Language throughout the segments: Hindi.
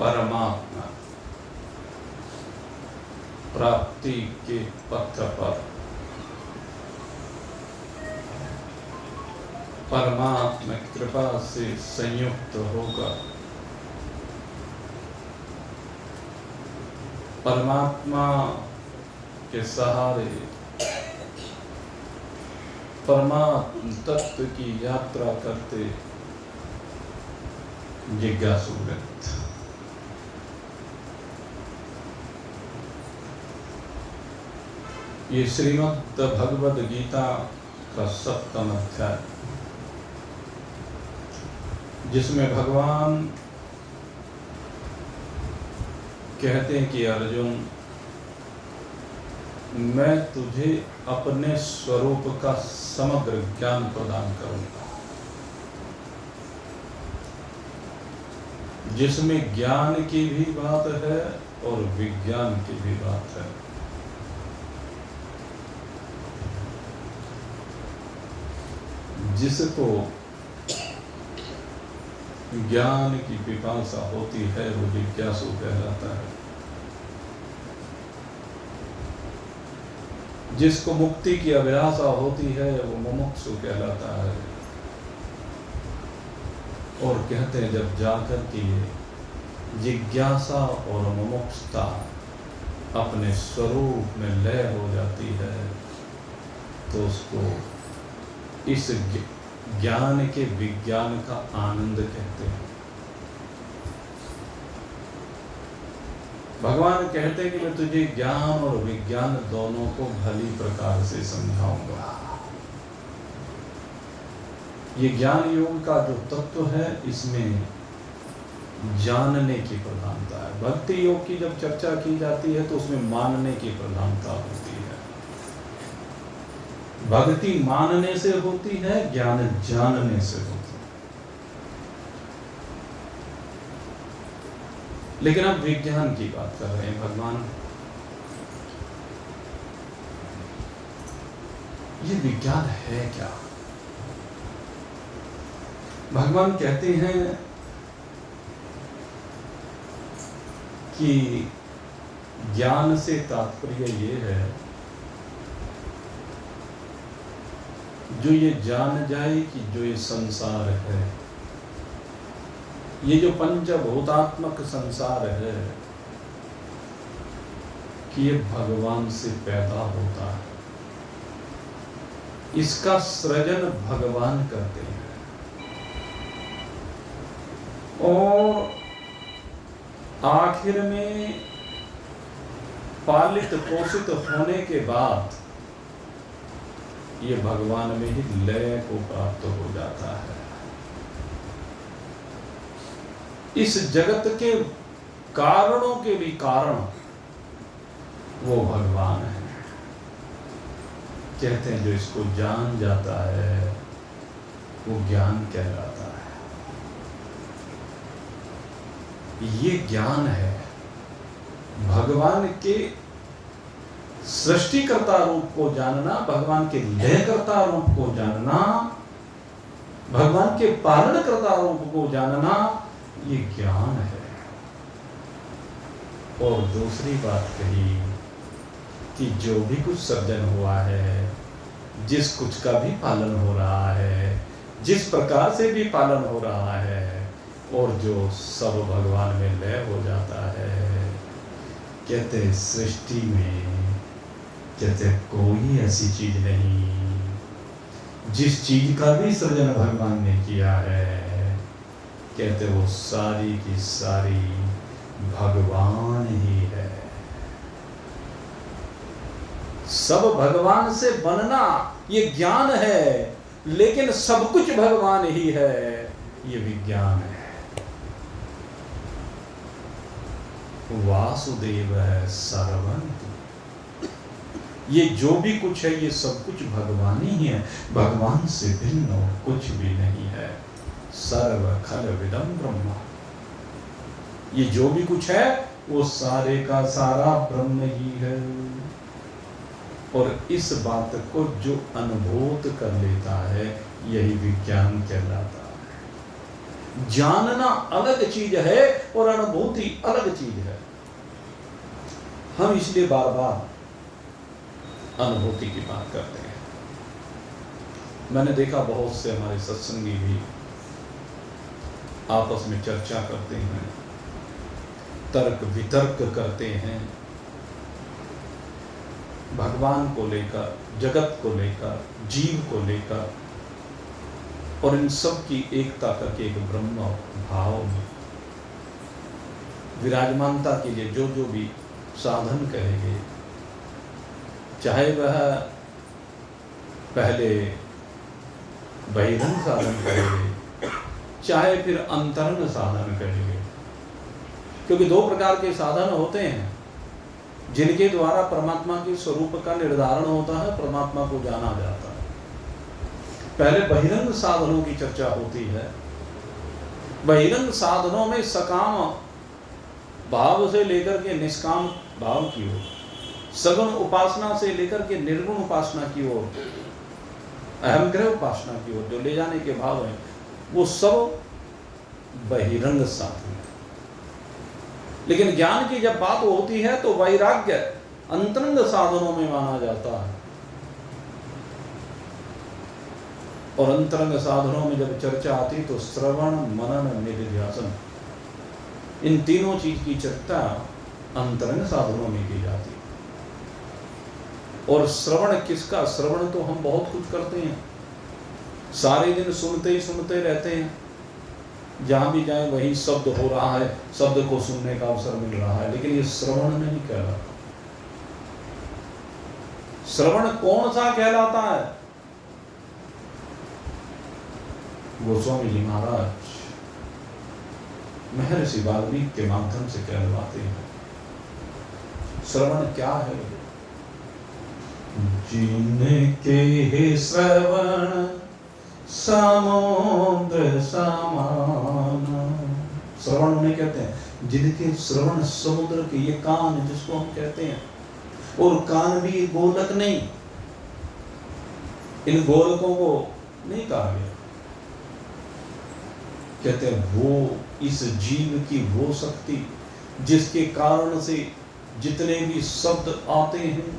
परमात्मा प्राप्ति के पथ पर परमात्मा कृपा से संयुक्त होकर परमात्मा के सहारे परमात्म तत्व की यात्रा करते जिज्ञासु व्यक्ति ये श्रीमद् भगवद गीता का 7वां अध्याय, जिसमें भगवान कहते हैं कि अर्जुन, मैं तुझे अपने स्वरूप का समग्र ज्ञान प्रदान करूंगा, जिसमें ज्ञान की भी बात है और विज्ञान की भी बात है। जिसको ज्ञान की पिपासा होती है वो जिज्ञासु कहलाता है। जिसको मुक्ति की अभिलाषा होती है वो मुमुक्षु कहलाता है। और कहते हैं जब जाकर के जिज्ञासा और मुमुक्षुता अपने स्वरूप में लय हो जाती है तो उसको इस ज्ञान के विज्ञान का आनंद कहते हैं। भगवान कहते हैं कि मैं तुझे ज्ञान और विज्ञान दोनों को भली प्रकार से समझाऊंगा। ये ज्ञान योग का जो तत्व है इसमें जानने की प्रधानता है। भक्ति योग की जब चर्चा की जाती है तो उसमें मानने की प्रधानता होती है। भक्ति मानने से होती है, ज्ञान जानने से होती है। लेकिन अब विज्ञान की बात कर रहे हैं भगवान। ये विज्ञान है क्या? भगवान कहते हैं कि ज्ञान से तात्पर्य ये है जो ये जान जाए कि जो ये संसार है, ये जो पंचभूतात्मक संसार है, कि ये भगवान से पैदा होता है। इसका सृजन भगवान करते हैं और आखिर में पालित पोषित होने के बाद ये भगवान में ही लय को प्राप्त हो जाता है। इस जगत के कारणों के भी कारण वो भगवान है। कहते हैं जो इसको जान जाता है वो ज्ञान कहलाता है। ये ज्ञान है भगवान के सृष्टिकर्ता रूप को जानना, भगवान के लयकर्ता रूप को जानना, भगवान के पालनकर्ता रूप को जानना, ये ज्ञान है। और दूसरी बात कही कि जो भी कुछ सर्जन हुआ है, जिस कुछ का भी पालन हो रहा है, जिस प्रकार से भी पालन हो रहा है, और जो सब भगवान में लय हो जाता है। कहते सृष्टि में कहते कोई ऐसी चीज नहीं जिस चीज का भी सृजन भगवान ने किया है, कहते वो सारी की सारी भगवान ही है। सब भगवान से बनना ये ज्ञान है, लेकिन सब कुछ भगवान ही है ये विज्ञान है। वासुदेव है सर्वं, ये जो भी कुछ है ये सब कुछ भगवान ही है, भगवान से भिन्न और कुछ भी नहीं है। सर्व खल विदम ब्रह्म, ये जो भी कुछ है वो सारे का सारा ब्रह्म ही है। और इस बात को जो अनुभूत कर लेता है यही विज्ञान कहलाता है। जानना अलग चीज है और अनुभूति अलग चीज है। हम इसलिए बार बार अनुभूति की बात करते हैं। मैंने देखा बहुत से हमारे सत्संगी भी आपस में चर्चा करते हैं, तर्क वितर्क करते हैं, भगवान को लेकर, जगत को लेकर, जीव को लेकर, और इन सब की एकता करके एक ब्रह्म भाव में विराजमानता के लिए जो जो भी साधन करेंगे, चाहे वह पहले बहिरंग साधन करेंगे, चाहे फिर अंतरंग साधन करेंगे, क्योंकि दो प्रकार के साधन होते हैं जिनके द्वारा परमात्मा के स्वरूप का निर्धारण होता है, परमात्मा को जाना जाता है। पहले बहिरंग साधनों की चर्चा होती है। बहिरंग साधनों में सकाम भाव से लेकर के निष्काम भाव की ओर, सगुण उपासना से लेकर के निर्गुण उपासना की ओर, अहंग्रह उपासना की ओर जो ले जाने के भाव हैं, वो सब बहिरंग साधन है। लेकिन ज्ञान की जब बात होती है तो वैराग्य अंतरंग साधनों में माना जाता है। और अंतरंग साधनों में जब चर्चा आती तो श्रवण, मनन, निधिध्यासन, इन तीनों चीज की चर्चा अंतरंग साधनों में की जाती। और श्रवण किसका? श्रवण तो हम बहुत कुछ करते हैं, सारे दिन सुनते ही सुनते रहते हैं, जहां भी जाए वही शब्द हो रहा है, शब्द को सुनने का अवसर मिल रहा है, लेकिन ये श्रवण नहीं कहलाता। श्रवण कौन सा कहलाता है? गोस्वामी जी महाराज महर्षि वाल्मीकि के माध्यम से कहलवाते हैं। श्रवण क्या है? जिनके श्रवण समुद्र समान। श्रवण उन्हें कहते हैं जिनके श्रवण समुद्र के, ये कान जिसको हम कहते हैं, और कान भी गोलक नहीं, इन गोलकों को नहीं कहा गया। कहते हैं वो इस जीव की वो शक्ति जिसके कारण से जितने भी शब्द आते हैं,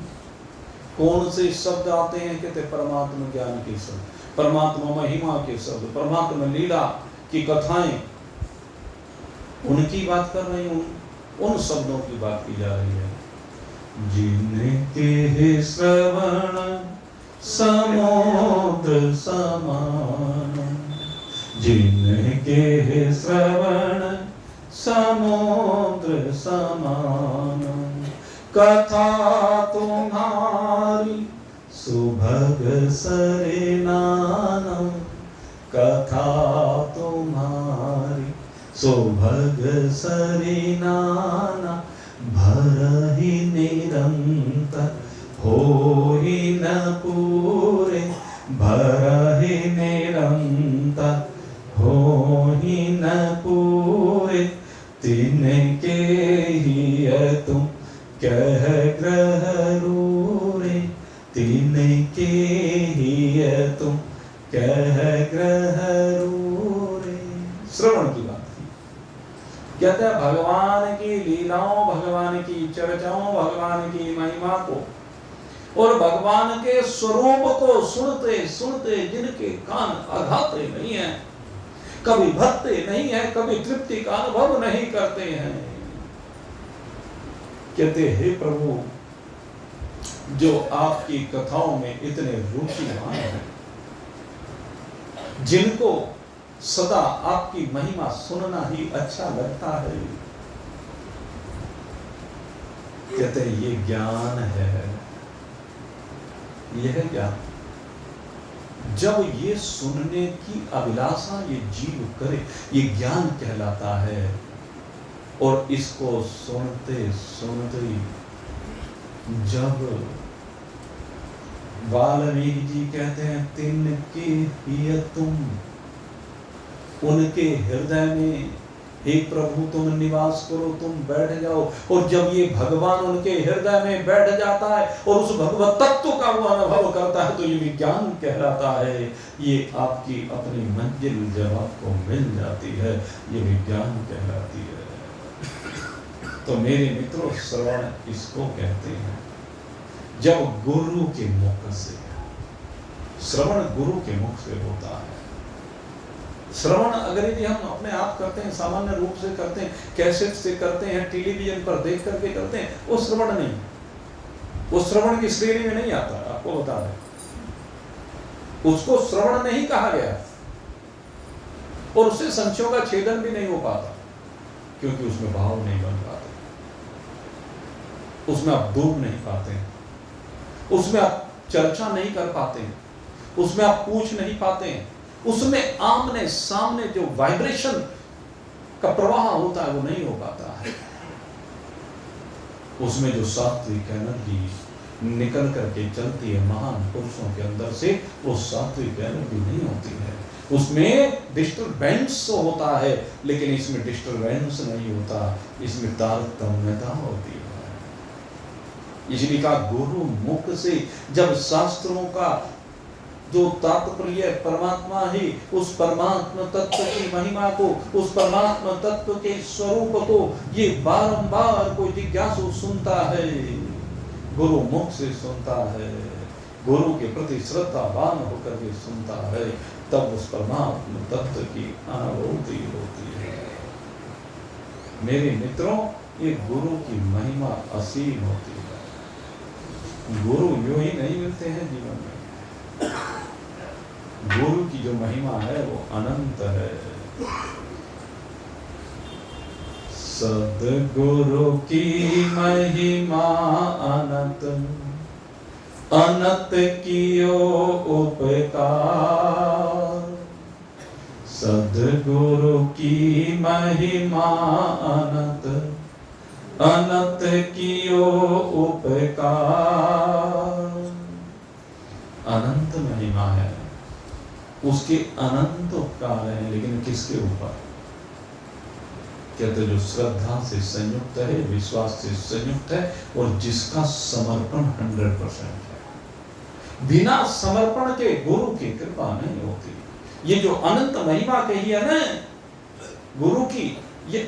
कौन से शब्द आते हैं? कहते परमात्मा ज्ञान के शब्द, परमात्मा महिमा के शब्द, परमात्मा लीला की कथाएं, उनकी बात कर रही हूं, उन शब्दों की बात की जा रही है। जिनके श्रवण समुद्र समान, जिनके श्रवण समुद्र समान, कथा तुम्हारी सुभग सरिनाना, कथा तुम्हारी सुभग सरिनाना, भरहि निरंतर होहि न पूरे, भरहि निरंतर होहि न पूरे, तिनके ही तुम कह ग्रह रूरे, तिनके ही तुम कह ग्रह रूरे। श्रवण की बात की। कहते हैं भगवान की लीलाओं, भगवान की चर्चाओं, भगवान की महिमा को और भगवान के स्वरूप को सुनते सुनते जिनके कान अघाते नहीं है, कभी भरते नहीं है, कभी तृप्ति का अनुभव नहीं करते हैं, कहते हे प्रभु, जो आपकी कथाओं में इतने रुचिवान हैं, जिनको सदा आपकी महिमा सुनना ही अच्छा लगता है, कहते ये ज्ञान है। यह ज्ञान जब ये सुनने की अभिलाषा ये जीव करे, ये ज्ञान कहलाता है। और इसको सुनते सुनते जब वाल्मीकि जी कहते हैं तिनके ही तुम, उनके हृदय में हे प्रभु तुम निवास करो, तुम बैठ जाओ। और जब ये भगवान उनके हृदय में बैठ जाता है और उस भगवत तत्व का वो अनुभव करता है, तो ये विज्ञान कहलाता है। ये आपकी अपनी मंजिल जब आपको मिल जाती है, ये विज्ञान कहलाती है। तो मेरे मित्रों, श्रवण इसको कहते हैं जब गुरु के मुख से, श्रवण गुरु के मुख से होता है। श्रवण अगर यदि हम अपने आप करते हैं, सामान्य रूप से करते हैं, कैसेट से करते हैं, टेलीविजन पर देख करके करते हैं, वो श्रवण नहीं, वो श्रवण की श्रेणी में नहीं आता। आपको बता दें, उसको श्रवण नहीं कहा गया और उससे संशयों का छेदन भी नहीं हो पाता, क्योंकि उसमें भाव नहीं बन पाते, उसमें आप डूब नहीं पाते, उसमें आप चर्चा नहीं कर पाते, उसमें आप पूछ नहीं पाते हैं, उसमें आमने सामने जो वाइब्रेशन का प्रवाह होता है वो नहीं हो पाता है। उसमें जो सात्विक एनर्जी निकल करके चलती है महान पुरुषों के अंदर से, वो सात्विक एनर्जी नहीं होती है। उसमें डिस्टर्बेंस होता है, लेकिन इसमें डिस्टर्बेंस नहीं होता, इसमें तारतम्यता होती है। इसलिए कहा गुरु मुख से जब शास्त्रों का जो तात्पर्य परमात्मा ही, उस परमात्मा तत्व की महिमा को, उस परमात्मा तत्व के स्वरूप को ये बारंबार कोई जिज्ञासु सुनता है, गुरु मुख से सुनता है, गुरु के प्रति श्रद्धावान होकर के सुनता है, तब उस परमात्मा तत्व की अनुभूति होती है। मेरे मित्रों, ये गुरु की महिमा असीम होती है। गुरु यूं ही नहीं मिलते हैं जीवन में, गुरु की जो महिमा है वो अनंत है। सद्गुरु की महिमा अनंत, अनंत कियो उपकार। सद्गुरु की महिमा अनंत, अनंत कियो उपकार। अनंत महिमा है, उसके अनंत उपकार है, लेकिन किसके ऊपर? कहते जो श्रद्धा से संयुक्त है, विश्वास से संयुक्त है, और जिसका समर्पण 100% है। बिना समर्पण के गुरु की कृपा नहीं होती। ये जो अनंत महिमा कही है ना गुरु की, ये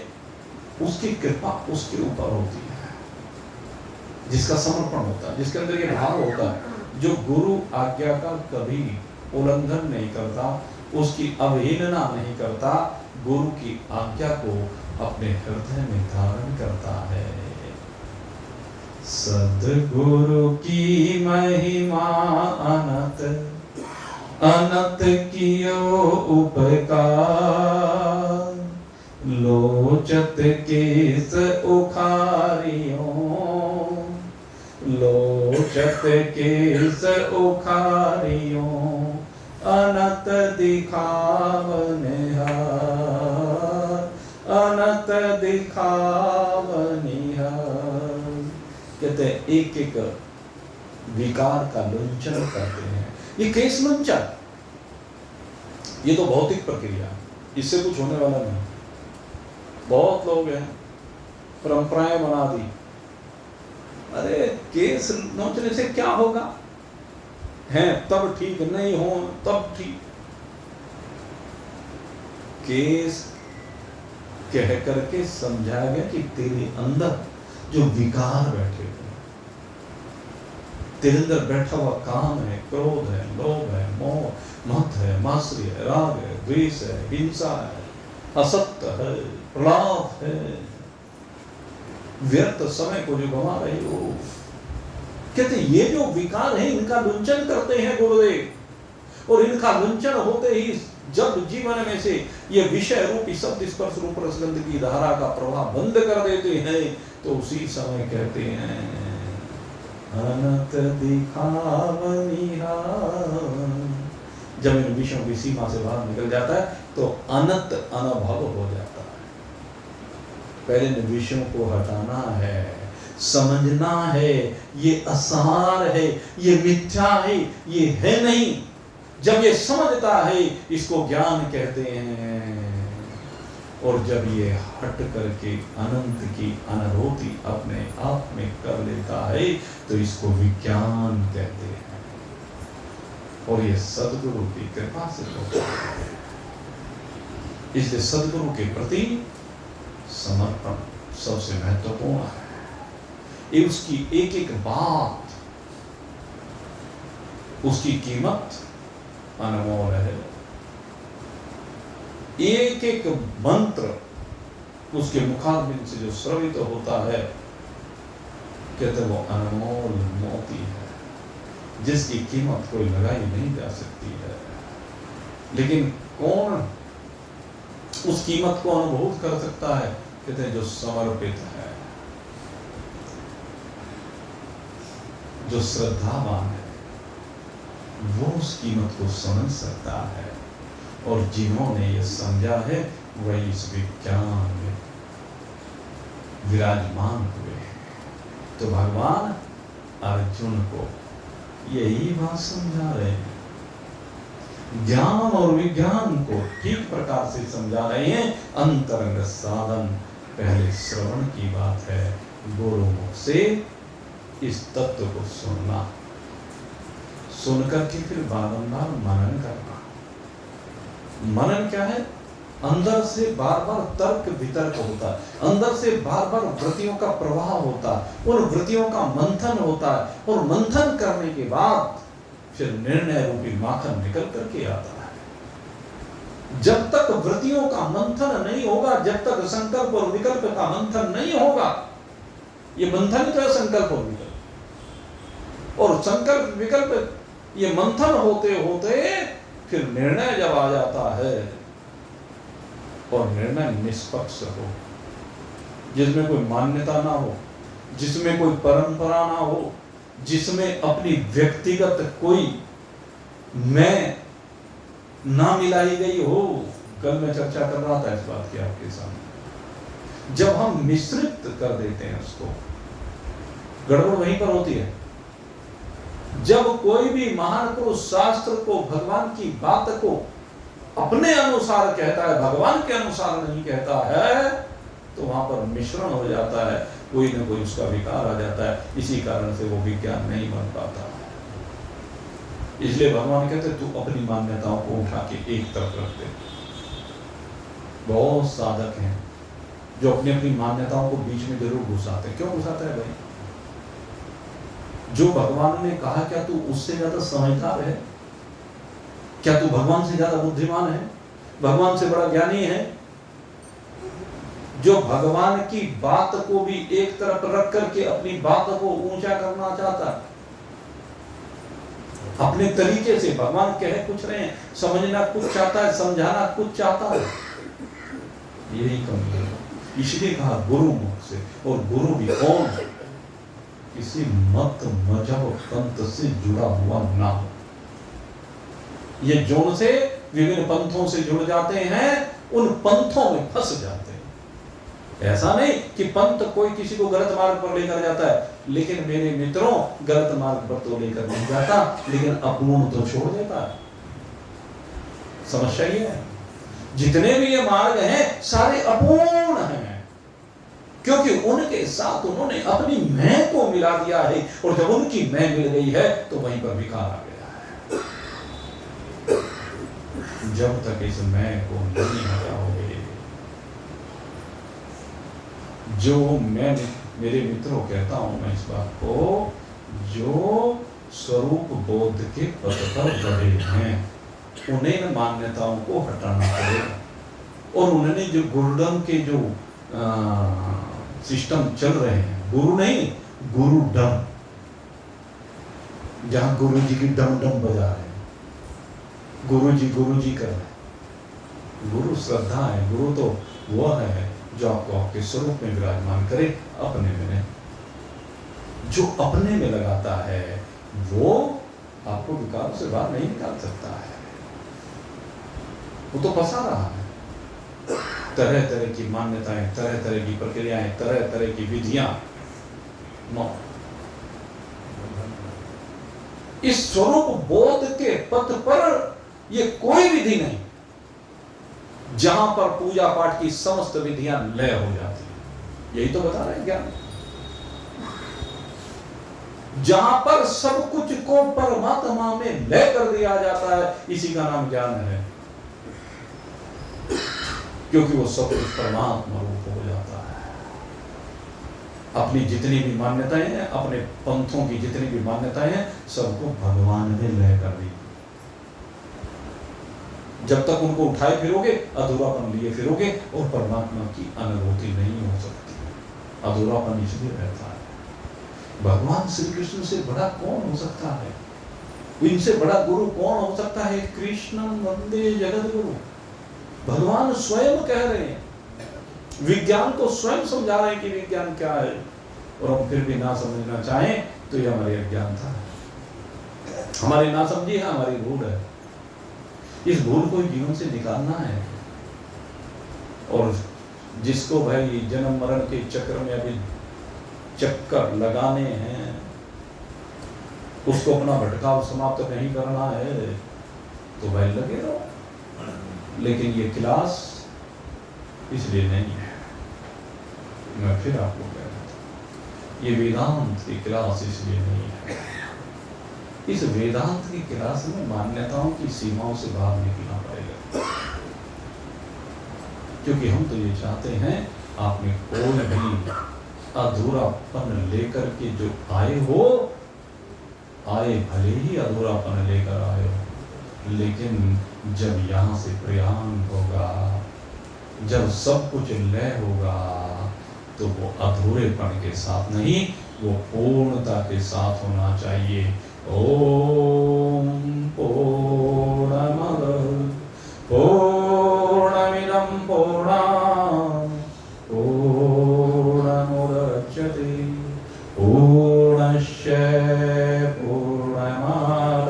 उसकी कृपा उसके ऊपर होती है, जिसका समर्पण होता है, जिसके अंदर ये भाव होता है, जो गुरु आज्ञा का कभी उल्लंघन नहीं करता, उसकी अवहेलना नहीं करता, गुरु की आज्ञा को अपने हृदय में धारण करता है। सद्गुरु की महिमा अनंत, अनंत कियो उपकार। लोचत केस उखारियों, लोचत केस उखारियों, अनंत दिखावनिहार, अनंत दिखावनिहार। कहते हैं एक एक विकार का लुंचन करते हैं। ये केस लुंचन, ये तो भौतिक प्रक्रिया, इससे कुछ होने वाला नहीं। बहुत लोग हैं परंपराएं बना दी, अरे केस नोचने से क्या होगा, हैं तब ठीक, नहीं हो तब ठीक। केस कह करके समझाया गया कि तेरे अंदर जो विकार बैठे हुए, तेरे अंदर बैठा हुआ काम है, क्रोध है, लोभ है, मोह, मत है, मात्सर्य है, राग है, द्वेष है, हिंसा है, असत्य है, प्रलाप है, व्यर्थ समय को जो गवा रहे हो। कहते ये जो विकार है इनका लुंचन करते हैं गुरुदेव, और इनका लुंचन होते ही जब जीवन में से ये विषय रूपी शब्द स्पर्श रूप रसगंध की धारा का प्रवाह बंद कर देते हैं, तो उसी समय कहते हैं अनंत दिखावनिहार। जब इन विषयों की सीमा से बाहर निकल जाता है तो अनंत अनुभव हो जाता है। पहले इन विषयों को हटाना है, समझना है, ये असार है, ये मिथ्या है, ये है नहीं। जब ये समझता है, इसको ज्ञान कहते हैं। और जब ये हट करके अनंत की अनुभूति अपने आप में कर लेता है तो इसको विज्ञान कहते हैं। और ये सदगुरु की कृपा से होता है। इसलिए सदगुरु के प्रति समर्पण सबसे महत्वपूर्ण है। ये उसकी एक एक बात, उसकी कीमत अनमोल है। एक एक मंत्र उसके मुखारबिंद से जो श्रवित होता है, कहते वो अनमोल मोती है, जिसकी कीमत कोई लगाई नहीं जा सकती है। लेकिन कौन उस कीमत को अनुभूत कर सकता है? कहते हैं जो समर्पित है, जो श्रद्धावान है, वो उस कीमत को समझ सकता है। और जिन्होंने ये समझा है वही इस विज्ञान में विराजमान हुए हैं। तो भगवान अर्जुन को यही बात समझा रहे हैं, ज्ञान और विज्ञान को ठीक प्रकार से समझा रहे हैं। अंतरंग साधन पहले श्रवण की बात है, गुरुमुख से इस तत्व को सुनना, सुनकर के फिर बारंबार मनन करना। मनन क्या है? अंदर से बार बार तर्क वितर्क होता है, अंदर से बार बार वृत्तियों का प्रवाह होता है, उन वृत्तियों का मंथन होता है, और मंथन करने के बाद फिर निर्णय रूपी माखन निकल करके आता है। जब तक वृत्तियों का मंथन नहीं होगा, जब तक संकल्प और विकल्प का मंथन नहीं होगा, ये मंथन तो है संकल्प और विकल्प, और संकल्प विकल्प ये मंथन होते होते फिर निर्णय जब आ जाता है, और निर्णय निष्पक्ष हो, जिसमें कोई मान्यता ना हो, जिसमें कोई परंपरा ना हो, जिसमें अपनी व्यक्तिगत कोई मैं ना मिलाई गई हो। कल मैं चर्चा कर रहा था इस बात की आपके सामने। जब हम मिश्रित कर देते हैं उसको, गड़बड़ वहीं पर होती है। जब कोई भी महान पुरुष शास्त्र को, भगवान की बात को अपने अनुसार कहता है, भगवान के अनुसार नहीं कहता है, तो वहां पर मिश्रण हो जाता है, कोई ना कोई उसका विकार आ जाता है। इसी कारण से वो विज्ञान नहीं बन पाता। इसलिए भगवान कहते तू अपनी मान्यताओं को उठा के एक तरफ रख दे। बहुत साधक हैं जो अपनी अपनी मान्यताओं को बीच में जरूर घुसाते हैं। क्यों घुसाता है भाई? जो भगवान ने कहा, क्या तू उससे ज्यादा समझदार है? क्या तू भगवान से ज्यादा बुद्धिमान है? भगवान से बड़ा ज्ञानी है? जो भगवान की बात को भी एक तरफ रख करके अपनी बात को ऊंचा करना चाहता है, अपने तरीके से भगवान कह कुछ रहे हैं, समझना कुछ चाहता है, समझाना कुछ चाहता है, यही कमी है। इसलिए कहा गुरु मुख से। और गुरु भी कौन? किसी मत मजहब पंथ से जुड़ा हुआ ना हो। ये जोन से विभिन्न पंथों से जुड़ जाते हैं, उन पंथों में फंस जाते हैं। ऐसा नहीं कि पंथ कोई किसी को गलत मार्ग पर लेकर जाता है, लेकिन मेरे मित्रों गलत मार्ग पर तो लेकर नहीं जाता, लेकिन अपूर्ण तो छोड़ देता है। समस्या ये है, जितने भी ये मार्ग हैं सारे अपूर्ण हैं, क्योंकि उनके साथ उन्होंने अपनी मैं को मिला दिया है, और जब उनकी मैं मिल गई है तो वहीं पर विकार आ गया है। जब तक इस मैं को नहीं हटाओगे, जो मैं मेरे मित्रों कहता हूं मैं इस बात को, जो स्वरूप बोध के पद पर बढ़े हैं उन्हें इन मान्यताओं को हटाना पड़ेगा। और उन्होंने जो गुरुडम के जो सिस्टम चल रहे हैं, गुरु नहीं गुरु डम, जहां गुरु जी की डम डम बजा रहे हैं, गुरु जी कर रहे हैं। गुरु श्रद्धा है, गुरु तो वह है जो आपको आपके स्वरूप में विराजमान करे, अपने में नहीं। जो अपने में लगाता है वो आपको विकारों से बाहर नहीं निकाल सकता है, वो तो फंसा रहा है। तरह तरह की मान्यताएं, तरह तरह की प्रक्रियाएं, तरह तरह की विधियां, इस स्वरूप बोध के पथ पर ये कोई विधि नहीं, जहां पर पूजा पाठ की समस्त विधियां लय हो जाती है। यही तो बता रहे हैं ज्ञान। जहां पर सब कुछ को परमात्मा में लय कर दिया जाता है, इसी का नाम ज्ञान है, क्योंकि वो सब कुछ परमात्मा रूप हो जाता है। अपनी जितनी भी मान्यताएं हैं, अपने पंथों की जितनी भी मान्यताएं हैं, सबको भगवान ने लय कर दी। जब तक उनको उठाए फिरोगे, अधूरापन लिए फिरोगे और परमात्मा की अनुभूति नहीं हो सकती। अधूरापन इसलिए रहता है। भगवान श्री कृष्ण से बड़ा कौन हो सकता है? इनसे बड़ा गुरु कौन हो सकता है? कृष्णं वंदे जगत गुरु। भगवान स्वयं कह रहे हैं, विज्ञान को स्वयं समझा रहे हैं कि विज्ञान क्या है, और हम फिर भी ना समझना चाहें तो यह हमारी अज्ञानता है, हमारी नासमझी है, हमारी भूल है। इस भूल को जीवन से निकालना है। और जिसको भाई जन्म मरण के चक्र में अभी चक्कर लगाने हैं, उसको अपना भटकाव समाप्त नहीं करना है, तो भाई लगे रहो। लेकिन ये क्लास इसलिए नहीं है। मैं फिर आपको कह रहा था, ये वेदांत की क्लास इसलिए नहीं है। इस वेदांत की क्लास में मान्यताओं की सीमाओं से बाहर निकलना पड़ेगा, क्योंकि हम तो ये चाहते हैं आप में कोई भी अधूरापन लेकर के जो आए हो, आए भले ही अधूरापन लेकर आए हो, लेकिन जब यहाँ से प्रयाण होगा, जब सब कुछ लय होगा, तो वो अधूरेपन के साथ नहीं, वो पूर्णता के साथ होना चाहिए। ओम पूर्णमद पूर्णमिदं पूर्णात् पूर्णमुदच्यते पूर्णस्य पूर्णमादाय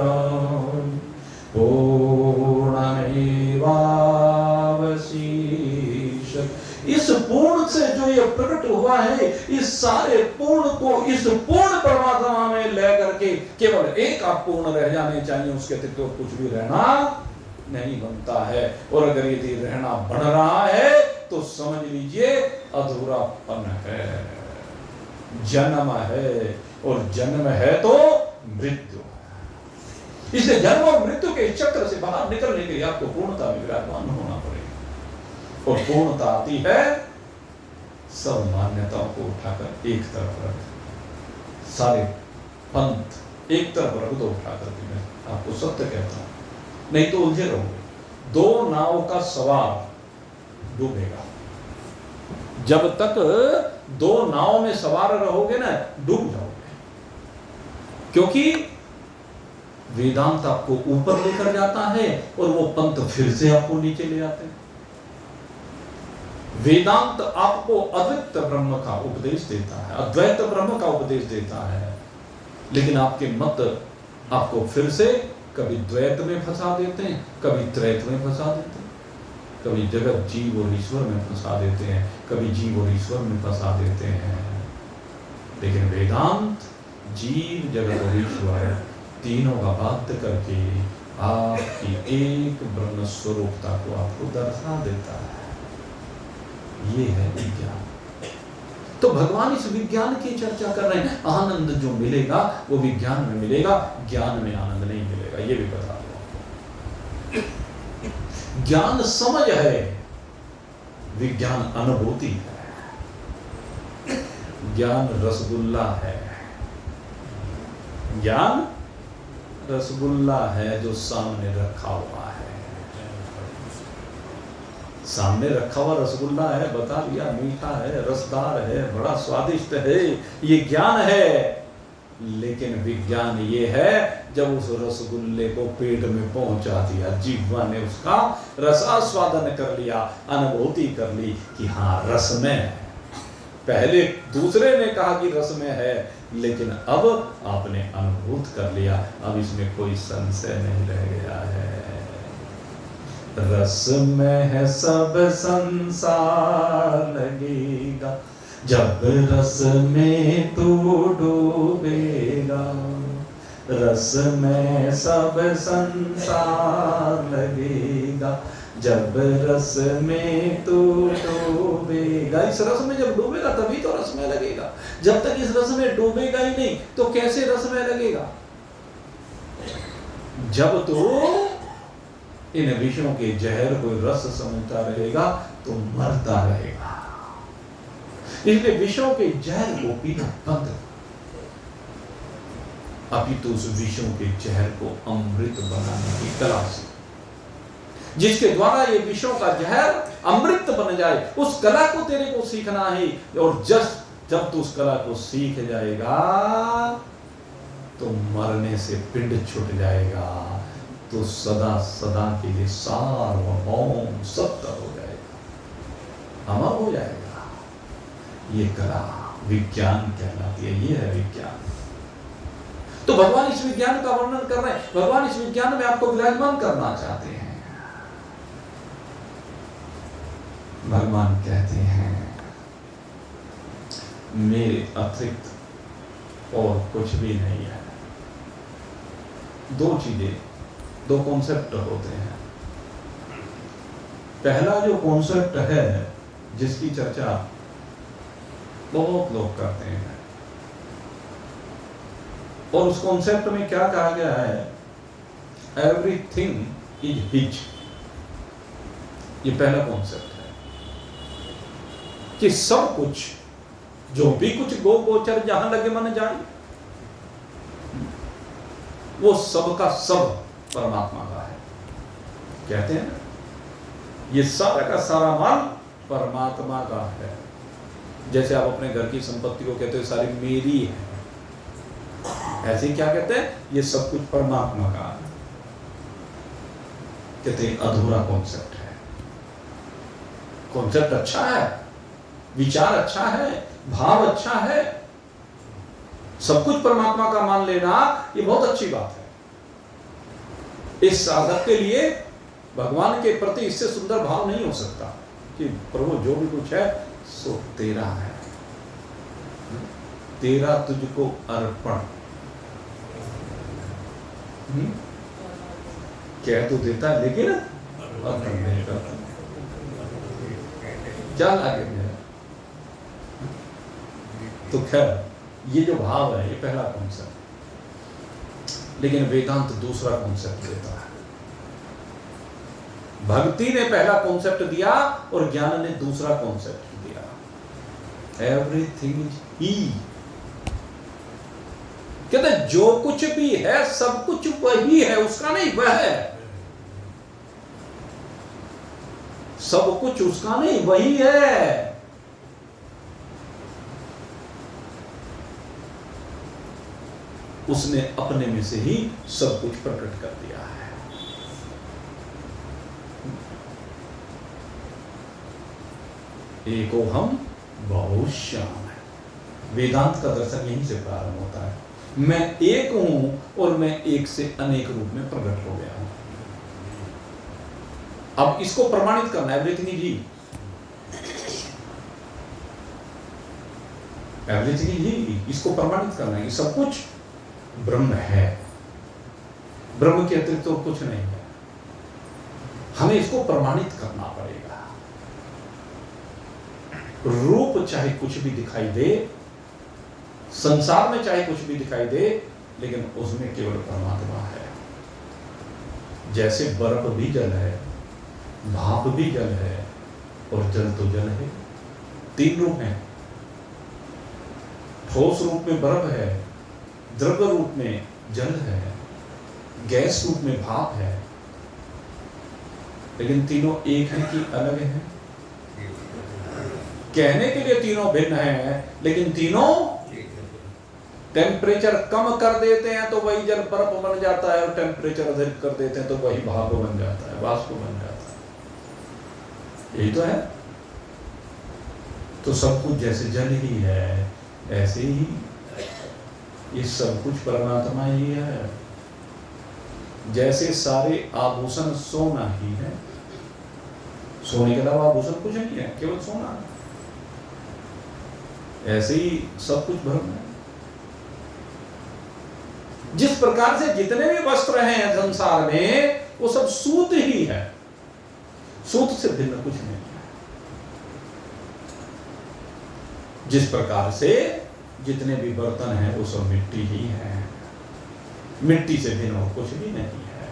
पूर्णमेवावशिष्यते। इस पूर्ण से जो ये प्रकट हुआ है, इस सारे पूर्ण को इस पूर्ण परमात्मा में ले करके केवल एक आप पूर्ण रह जाने चाहिए, उसके अतिरिक्त तो कुछ भी रहना नहीं बनता है। और अगर यदि रहना बन रहा है तो समझ लीजिए अधूरापन है, जन्म है, और जन्म है तो मृत्यु है। इसलिए जन्म और मृत्यु के चक्र से बाहर निकलने के लिए आपको पूर्णता में विराजमान होना पड़ेगा। और पूर्णता आती है सब मान्यताओं को उठाकर एक तरफ रख, सारे पंथ एक तरफ रख दो उठाकर के। मैं आपको सत्य कहता हूं, नहीं तो उलझे रहोगे। दो नाव का सवार डूबेगा। जब तक दो नाव में सवार रहोगे ना, डूब जाओगे, क्योंकि वेदांत आपको ऊपर लेकर जाता है और वो पंथ फिर से आपको नीचे ले आते हैं। वेदांत आपको अद्वैत ब्रह्म का उपदेश देता है, अद्वैत ब्रह्म का उपदेश देता है, लेकिन आपके मत आपको फिर से कभी द्वैत में फंसा देते हैं, कभी त्रैत में फंसा देते हैं, कभी जगत जीव और ईश्वर में फंसा देते हैं, कभी जीव और ईश्वर में फंसा देते हैं। लेकिन वेदांत जीव, जगत और ईश्वर तीनों का बाध्य करके आपकी एक ब्रह्म स्वरूपता को आपको दर्शा देता है। ये है विज्ञान। तो भगवान इस विज्ञान की चर्चा कर रहे हैं। आनंद जो मिलेगा वो विज्ञान में मिलेगा, ज्ञान में आनंद नहीं मिलेगा, ये भी बता दो। ज्ञान समझ है, विज्ञान अनुभूति है। ज्ञान रसगुल्ला है, ज्ञान रसगुल्ला है जो सामने रखा हुआ है। सामने रखा हुआ रसगुल्ला है, बता दिया मीठा है, रसदार है, बड़ा स्वादिष्ट है, ये ज्ञान है। लेकिन विज्ञान ये है जब उस रसगुल्ले को पेट में पहुंचा दिया, जिह्वा ने उसका रसास्वादन कर लिया, अनुभूति कर ली कि हाँ रस में है। पहले दूसरे ने कहा कि रस में है, लेकिन अब आपने अनुभूत कर लिया, अब इसमें कोई संशय नहीं रह गया है। रस में है सब संसार लगेगा, जब रस में तू डूबेगा। रस में सब संसार लगेगा, लगेगा, जब रस में तू डूबेगा। इस रस में जब डूबेगा तभी तो रस में लगेगा। जब तक इस रस में डूबेगा ही नहीं तो कैसे रस में लगेगा? जब तो इन विषयों के जहर को रस समझता रहेगा तो मरता रहेगा। इसलिए विषयों के जहर को पीना बंद, अपितु उस विषयों के जहर को अमृत बनाने की कला से, जिसके द्वारा ये विषयों का जहर अमृत बन जाए, उस कला को तेरे को सीखना है। और जब तू उस कला को सीख जाएगा तो मरने से पिंड छूट जाएगा, तो सदा सदा के लिए सार्वभौम सत्य हो जाएगा, अमर हो जाएगा। ये कला विज्ञान कहलाती है, ये है विज्ञान। तो भगवान इस विज्ञान का वर्णन कर रहे हैं, भगवान इस विज्ञान में आपको विराजमान करना चाहते हैं। भगवान कहते हैं मेरे अतिरिक्त और कुछ भी नहीं है। दो चीजें, दो कॉन्सेप्ट होते हैं। पहला जो कॉन्सेप्ट है जिसकी चर्चा बहुत लोग करते हैं, और उस कॉन्सेप्ट में क्या कहा गया है, एवरीथिंग इज हिज। ये पहला कॉन्सेप्ट है कि सब कुछ, जो भी कुछ गो गोचर जहां लगे मन जाए, वो सब का सब परमात्मा का है। कहते हैं ना, ये सारा का सारा माल परमात्मा का है। जैसे आप अपने घर की संपत्ति को कहते हो सारी मेरी है, ऐसे ही क्या कहते हैं, ये सब कुछ परमात्मा का है। कहते हैं अधूरा कॉन्सेप्ट है। कॉन्सेप्ट अच्छा है, विचार अच्छा है, भाव अच्छा है, सब कुछ परमात्मा का मान लेना ये बहुत अच्छी बात है। इस साधक के लिए भगवान के प्रति इससे सुंदर भाव नहीं हो सकता कि प्रभु जो भी कुछ है सो तेरा है, तेरा तुझको अर्पण। कह तो देता है लेकिन अर्पण नहीं करता। क्या लागे मेरा? तो खैर ये जो भाव है ये पहला कॉन्सेप्ट, लेकिन वेदांत दूसरा कॉन्सेप्ट देता है। भक्ति ने पहला कॉन्सेप्ट दिया और ज्ञान ने दूसरा कॉन्सेप्ट दिया। Everything is he. कहते जो कुछ भी है सब कुछ वही है, उसका नहीं वह है। सब कुछ उसका नहीं वही है। उसने अपने में से ही सब कुछ प्रकट कर दिया है। एको हम बहुश्याम है। वेदांत का दर्शन यहीं से प्रारंभ होता है। मैं एक हूं और मैं एक से अनेक रूप में प्रकट हो गया हूं। अब इसको प्रमाणित करना, everything is he, everything is he, इसको प्रमाणित करना है कि सब कुछ ब्रह्म है, ब्रह्म के अतिरिक्त तो कुछ नहीं है। हमें इसको प्रमाणित करना पड़ेगा। रूप चाहे कुछ भी दिखाई दे, संसार में चाहे कुछ भी दिखाई दे, लेकिन उसमें केवल परमात्मा है। जैसे बर्फ भी जल है, भाप भी जल है, और जल तो जल है। तीन रूप हैं। ठोस रूप में बर्फ है, द्रव्य रूप में जल है, गैस रूप में भाप है, लेकिन तीनों एक है कि अलग है? कहने के लिए तीनों भिन्न हैं, लेकिन तीनों टेम्परेचर कम कर देते हैं तो वही जल बर्फ बन जाता है, और टेम्परेचर अधिक कर देते हैं तो वही भाप बन जाता है, वाष्प बन जाता है। यही तो है। तो सब कुछ जैसे जल ही है, ऐसे ही ये सब कुछ परमात्मा ही है। जैसे सारे आभूषण सोना ही है, सोने के अलावा आभूषण कुछ नहीं है, केवल सोना है, ऐसे ही सब कुछ ब्रह्म है। जिस प्रकार से जितने भी वस्त्र हैं संसार में वो सब सूत ही है, सूत से भिन्न कुछ नहीं है। जिस प्रकार से जितने भी बर्तन हैं वो सब मिट्टी ही है, मिट्टी से भिन्न और कुछ भी नहीं है।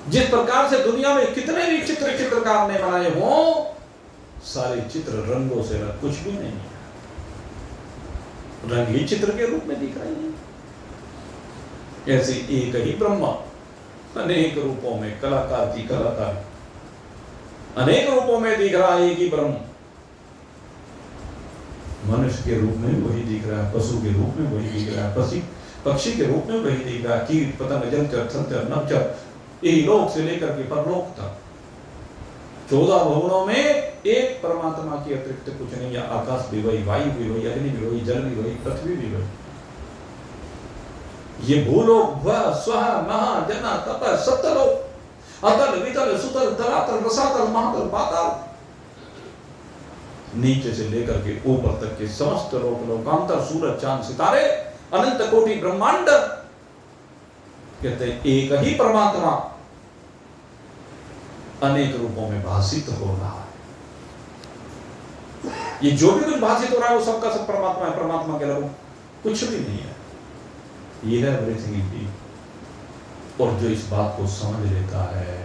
जिस प्रकार से दुनिया में कितने भी चित्रकार ने बनाए हों, सारे चित्र रंगों से कुछ भी नहीं है, रंग ही चित्र के रूप में दिख रहे हैं। ऐसे एक ही ब्रह्मा अनेक रूपों में कलाकार की कलाकारी, अनेक रूपों में दिख रहा है एक ही ब्रह्म। मनुष्य के रूप में वही दिख रहा है, पशु के रूप में वही दिख रहा है, पक्षी के रूप में वही दिख रहा है, कीट पतंग जलचर थलचर नभचर, यही लोक से लेकर के परलोक तक 14 भुवनों में एक परमात्मा के अतिरिक्त कुछ नहीं है। आकाश भी वही, वायु भी वही, अग्नि भी वही, जल भी वही, पृथ्वी भी वही। ये भूलोक भुव स्वः महा जना तप सप्तलोक, अतल वितल सुतल तलातल रसातल महातल पाताल, नीचे से लेकर के ऊपर तक के समस्त लोक लोकांतर, सूरज चांद सितारे, अनंत कोटि ब्रह्मांड, कहते हैं एक ही परमात्मा अनेक रूपों में भाषित हो रहा है। ये जो भी कुछ भाषित हो रहा है वो सबका सब परमात्मा है, परमात्मा के अलावा कुछ भी नहीं है। ये है एवरीथिंग। और जो इस बात को समझ लेता है,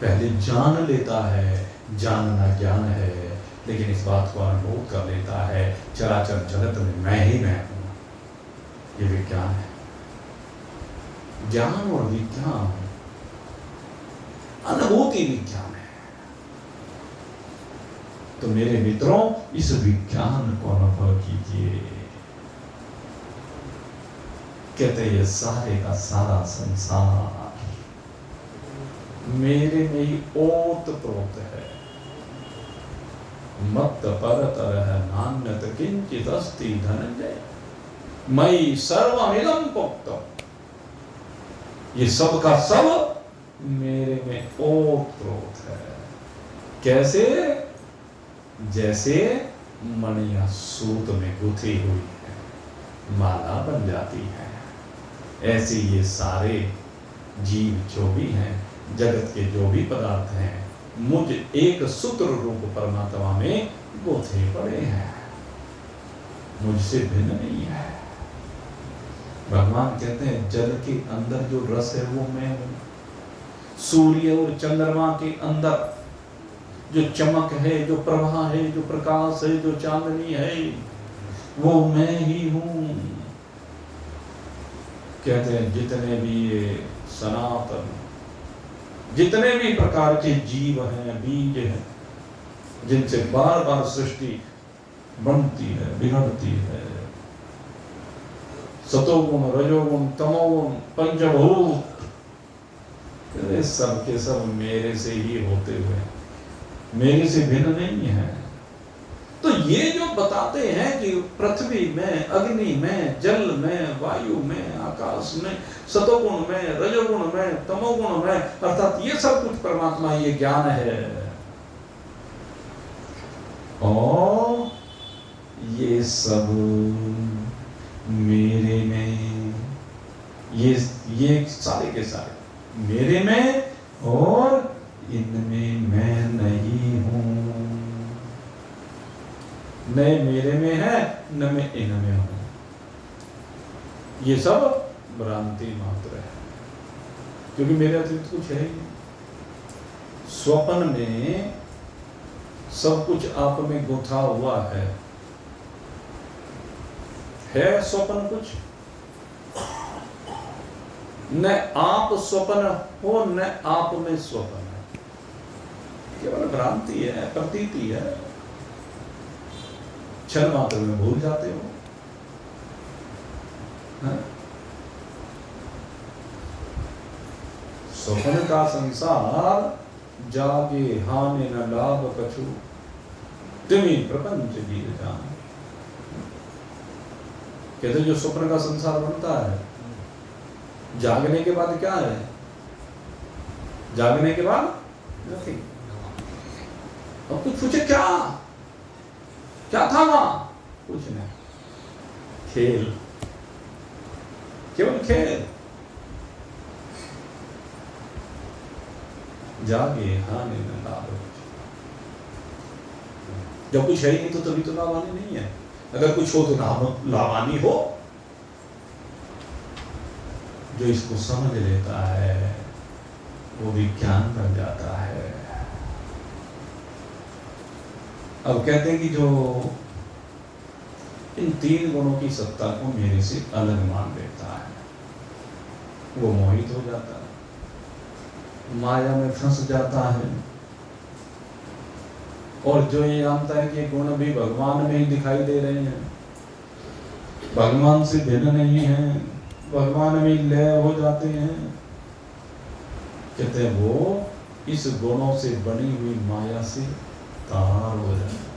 पहले जान लेता है, जानना ज्ञान है, लेकिन इस बात को अनुभव कर लेता है, चराचर जगत में मैं ही मैं हूं, ये विज्ञान है। ज्ञान और विज्ञान अनुभूति विज्ञान है। तो मेरे मित्रों, इस विज्ञान को अनुभव कीजिए। कहते ये सारे का सारा संसार मेरे में ही ओतप्रोत है। मत परतर है नान्यत किंचित अस्ति धनंजय, मयि सर्वमिदं प्रोक्तम्। ये सब का सब मेरे में ओतप्रोत है। कैसे? जैसे मणियां सूत में गुथी हुई है, माला बन जाती है, ऐसे ये सारे जीव जो भी हैं, जगत के जो भी पदार्थ हैं, मुझ एक सूत्र रूप परमात्मा में गोथे पड़े हैं, मुझसे भिन्न नहीं है। भगवान कहते हैं जल के अंदर जो रस है वो मैं हूं। सूर्य और चंद्रमा के अंदर जो चमक है, जो प्रभा है, जो प्रकाश है, जो चांदनी है, वो मैं ही हूं। कहते हैं जितने भी ये सनातन, जितने भी प्रकार के जीव हैं, बीज हैं, जिनसे बार बार सृष्टि बनती है, बिगड़ती है, सतोगुण, रजोगुण, तमोगुण, पंचभूत, सब के सब मेरे से ही होते हुए मेरे से भिन्न नहीं है। तो ये जो बताते हैं कि पृथ्वी में, अग्नि में, जल में, वायु में, आकाश में, सतोगुण में, रजोगुण में, तमोगुण में, अर्थात ये सब कुछ परमात्मा, ये ज्ञान है। और ये सब मेरे में, ये सारे के सारे मेरे में, और इनमें मैं नहीं हूं। न मेरे में है, न मैं इनमें हूं। ये सब भ्रांति मात्र है, क्योंकि मेरे अतिरिक्त कुछ है ही नहीं। स्वप्न में सब कुछ आप में गुथा हुआ है स्वप्न कुछ? न आप स्वप्न हो, न आप में स्वप्न है, केवल भ्रांति है, प्रतीति है। क्षण मात्र में भूल जाते हो। स्वप्न का संसार जागे हानि न लाभ कछु, तुम्ही प्रपंच जीव जान। कहते जो स्वप्न का संसार बनता है, जागने के बाद क्या है? जागने के बाद नथिंग। अब कुछ पूछे क्या क्या था वहां? कुछ नहीं, खेल, केवल खेल। जागे हानि न लाभ। जब कुछ है ही नहीं तो तभी तो लाभानी नहीं है। अगर कुछ हो तो लाभानी हो। जो इसको समझ लेता है वो विज्ञान बन जाता है। अब कहते हैं कि जो इन 3 गुणों की सत्ता को मेरे से अलग मान लेता है वो मोहित हो जाता है, माया में फंस जाता है। और जो ये जानता है कि ये गुण भी भगवान में ही दिखाई दे रहे हैं, भगवान से भिन्न नहीं है, भगवान में लय हो जाते हैं, कहते हैं वो इस गुणों से बनी हुई माया से तार हो जाता है,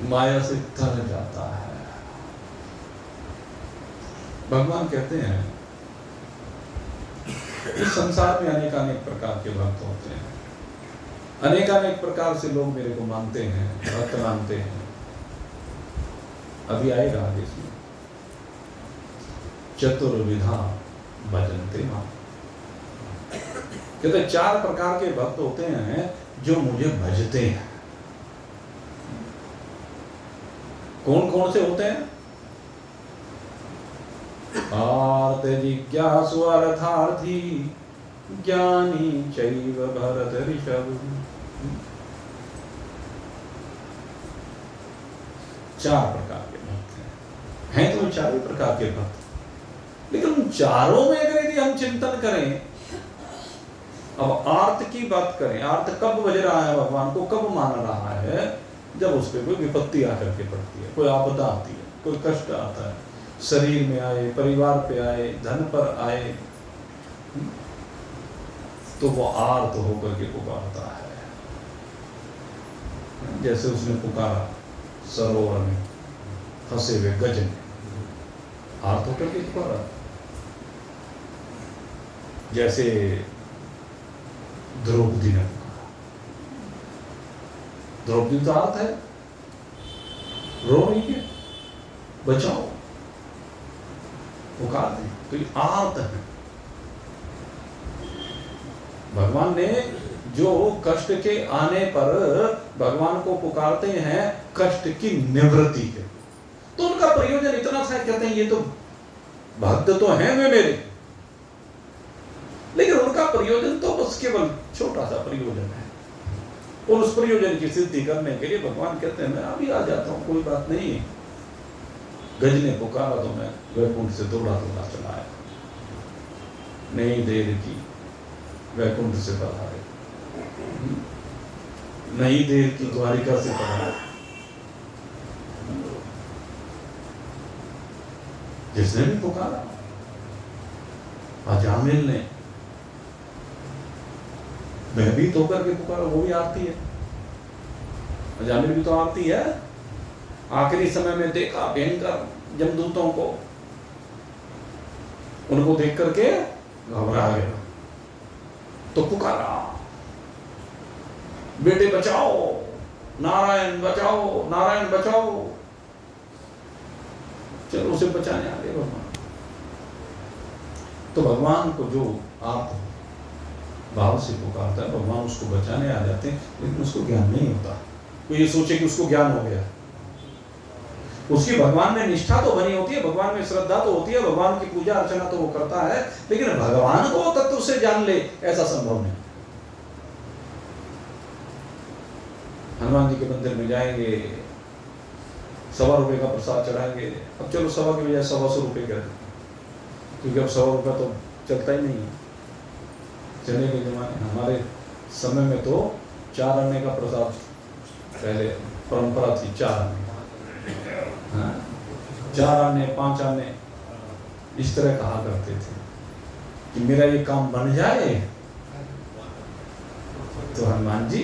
माया से तर जाता है। भगवान कहते हैं इस संसार में अनेकानेक प्रकार के भक्त होते हैं, अनेकानेक प्रकार से लोग मेरे को मानते हैं, भक्त मानते हैं। अभी आएगा आगे इसमें चतुर्विधा भजन्ते मां। कहते 4 प्रकार के भक्त होते हैं जो मुझे भजते हैं। कौन कौन से होते हैं? आर्त जिज्ञासु अर्थार्थी ज्ञानी चैव भरत ऋषभ। 4 प्रकार के भक्त हैं तो 4 प्रकार के भक्त। लेकिन उन चारों में अगर यदि हम चिंतन करें, अब आर्त की बात करें, आर्त कब बज रहा है, भगवान को कब मान रहा है? जब उस पर कोई विपत्ति आकर के पड़ती है, कोई आपदा आती है, कोई कष्ट आता है, शरीर में आए, परिवार पे आए, धन पर आए, तो वो आर्त होकर के पुकारता है। जैसे उसने पुकारा सरोवर में फंसे हुए गज ने, आर्त होकर के पुकारा। जैसे द्रौपदी ने पुकारा, द्रौपदी तो आर्त है, रो रही है, बचाओ, पुकार दी, तो ये आर्त है। भगवान ने जो कष्ट के आने पर भगवान को पुकारते हैं कष्ट की निवृत्ति के, तो उनका प्रयोजन इतना सा, कहते हैं ये तो भक्त तो हैं वे मेरे, लेकिन उनका प्रयोजन तो बस केवल छोटा सा प्रयोजन है। और उस प्रयोजन की सिद्धि करने के लिए भगवान कहते हैं मैं अभी आ जाता हूं, कोई बात नहीं। गज ने पुकारा तो मैं वैकुंठ से दौड़ा दौड़ा चला आया, नहीं देर की वैकुंठ से पधारे, नहीं देर की द्वारिका से पधारे। जिसने भी पुकारा, अजामिल ने भयभीत होकर के पुकारा, वो भी आरती है, अजामिल भी तो आरती है। आखिरी समय में देखा भयंकर जमदूतों को, उनको देख करके घबरा गया, तो पुकारा बेटे बचाओ, नारायण बचाओ, नारायण बचाओ। चलो उसे बचाने आ गए भगवान। तो भगवान को जो आप भाव से पुकारता है, भगवान उसको बचाने आ जाते हैं, लेकिन उसको ज्ञान नहीं होता। तो ये सोचे कि उसको ज्ञान हो गया, उसकी भगवान में निष्ठा तो बनी होती है, भगवान में श्रद्धा तो होती है, भगवान की पूजा अर्चना तो वो करता है, लेकिन भगवान को तत्व से जान ले ऐसा संभव नहीं। हनुमान जी के मंदिर में जाएंगे, 1.25 रुपए का प्रसाद चढ़ाएंगे, अब चलो 1.25 के बजाय 125 रुपए कर दें, क्योंकि अब 100 रुपया तो चलता ही नहीं है। चने के जमाने, हमारे समय में तो 4 आने का प्रसाद पहले परंपरा थी, 4 आने, हाँ, 4 आने 5 आने इस तरह कहा करते थे कि मेरा ये काम बन जाए तो हनुमान जी,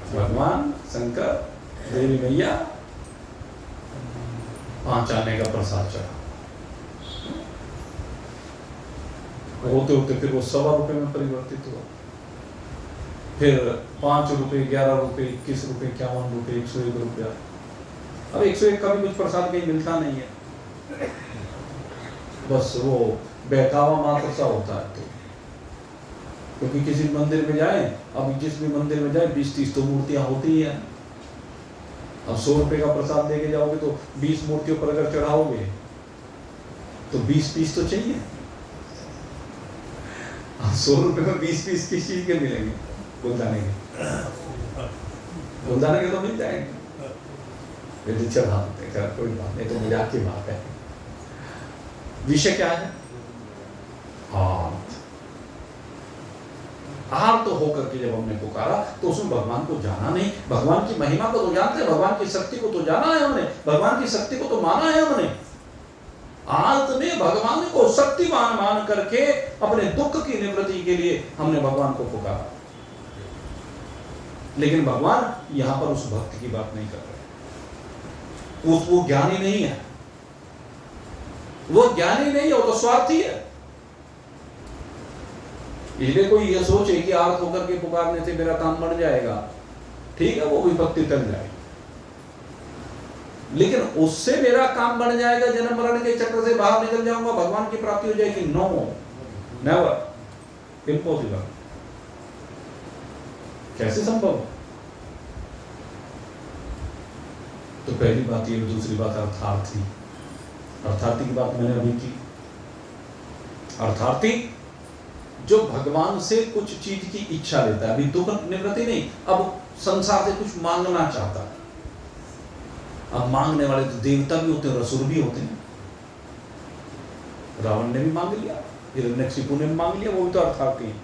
भगवान शंकर, देवी मैया 5 आने का प्रसाद चढ़ा। होते होते फिर वो 1.25 रुपए में परिवर्तित हुआ, फिर 5 रुपए, 11 रुपए, 21 रुपए, 51 रुपए, 101 रुपया। अब 101 का भी कुछ प्रसाद कहीं मिलता नहीं है, बस वो बहकावा मात्र सा होता है। तो क्योंकि किसी मंदिर में जाए, अब जिस भी मंदिर में जाए 20-30 तो मूर्तियां होती ही हैं। अब 100 रुपये का प्रसाद लेके जाओगे तो 20 मूर्तियों पर अगर चढ़ाओगे तो 20 पीस तो चाहिए। अब 100 रुपये में 20 पीस किस चीज के मिलेंगे? गुलदाने के, गुलदाने के तो मिल जाएंगे, यदि चढ़ा देते। कोई बात नहीं, तो मजाक की बात है। विषय क्या है? आर्त तो होकर के जब हमने पुकारा तो उसमें भगवान को जाना नहीं, भगवान की महिमा को तो जानते हैं, भगवान की शक्ति को तो जाना है हमने, भगवान की शक्ति को तो माना है हमने। आर्त में भगवान को शक्तिमान मान करके अपने दुख की निवृत्ति के लिए हमने भगवान को पुकारा। लेकिन भगवान यहां पर उस भक्त की बात नहीं कर रहे। वो ज्ञानी नहीं है, वो ज्ञानी नहीं है, वो तो स्वार्थी है। इसलिए कोई ये सोचे कि आर्त होकर के पुकारने से मेरा काम बढ़ जाएगा, ठीक है, वो विपत्ति टल जाएगी, लेकिन उससे मेरा काम बढ़ जाएगा, जन्म मरण के चक्र से बाहर निकल जाऊंगा, भगवान की प्राप्ति हो जाएगी? No, never, impossible. कैसे संभव? तो पहली बात ये, दूसरी बात अर्थार्थी। अर्थार्थी की बात मैंने अभी की। अर्थार्थी जो भगवान से कुछ चीज की इच्छा लेता है, अभी दुख निवृत्ति नहीं, अब संसार से कुछ मांगना चाहता है। अब मांगने वाले तो देवता भी होते हैं, असुर भी होते हैं। रावण ने भी मांग लिया, हिरण्यकशिपु ने भी मांग लिया, वो भी तो अर्थार्थी है।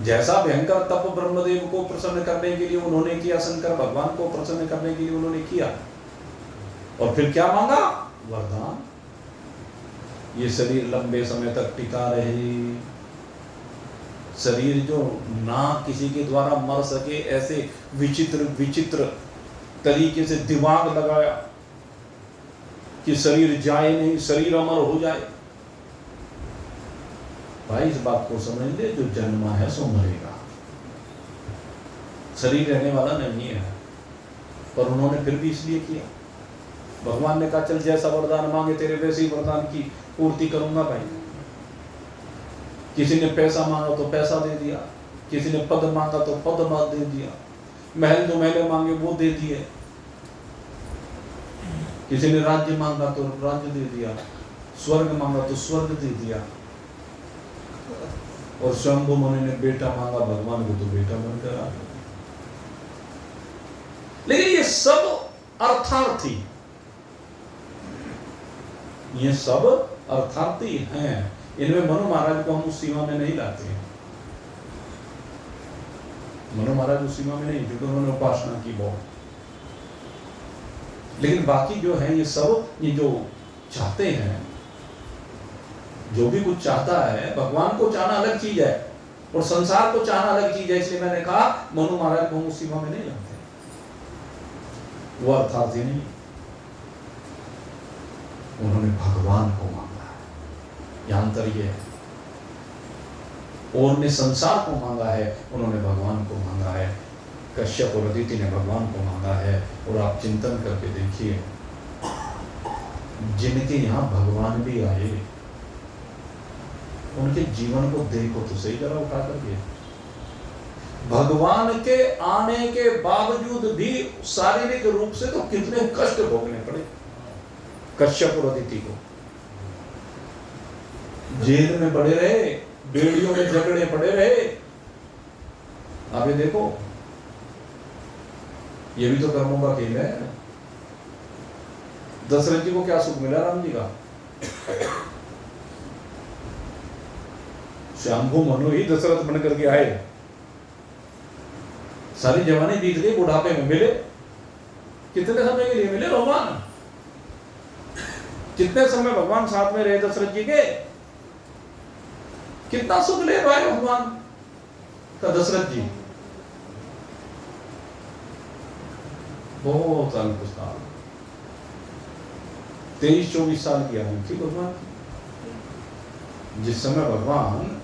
जैसा भयंकर तप ब्रह्मदेव को प्रसन्न करने के लिए उन्होंने किया, शंकर भगवान को प्रसन्न करने के लिए उन्होंने किया, और फिर क्या मांगा? वरदान। ये शरीर लंबे समय तक टिका रहे, शरीर जो ना किसी के द्वारा मर सके, ऐसे विचित्र विचित्र तरीके से दिमाग लगाया कि शरीर जाए नहीं, शरीर अमर हो जाए। भाई इस बात को समझ ले, जो जन्मा है सो मरेगा, शरीर रहने वाला नहीं है। पर उन्होंने फिर भी इसलिए किया। भगवान ने कहा चल जैसा वरदान मांगे तेरे वैसे ही वरदान की पूर्ति करूंगा भाई। किसी ने पैसा मांगा तो पैसा दे दिया, किसी ने पद मांगा तो पद दे दिया, महल जो महल मांगे वो दे दिए, किसी ने राज्य मांगा तो राज्य दे दिया, स्वर्ग मांगा तो स्वर्ग दे दिया, और शंभु मुनि ने बेटा मांगा भगवान को तो बेटा बनकर आ गया। लेकिन ये सब अर्थार्थी, ये सब अर्थार्थी हैं। इनमें मनु महाराज को हम उस सीमा में नहीं लाते हैं। मनु महाराज उस सीमा में नहीं, क्योंकि उन्होंने उपासना की बहुत। लेकिन बाकी जो है ये सब, ये जो चाहते हैं, जो भी कुछ चाहता है, भगवान को चाहना अलग चीज है और संसार को चाहना अलग चीज है। इसलिए मैंने कहा मनु महाराज को हम उस सीमा में नहीं लाते, वो अर्थार्थी नहीं। उन्होंने भगवान को मांगा है, यह अंतर ये है। और ने संसार को मांगा है, उन्होंने भगवान को मांगा है। कश्यप और अदिति ने भगवान को मांगा है। और आप चिंतन करके देखिए, जिनके यहाँ भगवान भी आए, उनके जीवन को देखो तो सही जरा उठा करके। भगवान के आने के बावजूद भी शारीरिक रूप से तो कितने कष्ट भोगने पड़े कश्यप और अदिति को। जेल में पड़े रहे, बेड़ियों में झगड़े पड़े रहे। अभी देखो, ये भी तो कर्मों का खेल है। दशरथ जी को क्या सुख मिला राम जी का? शंभु मनु ही दशरथ बन करके आए, सारी जवानी बीत गई, बुढ़ापे में मिले। कितने समय के लिए मिले भगवान? कितने समय भगवान साथ में रहे दशरथ जी के? कितना सुख ले पाए भगवान का दशरथ जी? बहुत अल्प साल, 23-24 साल की आयु थी भगवान की जिस समय भगवान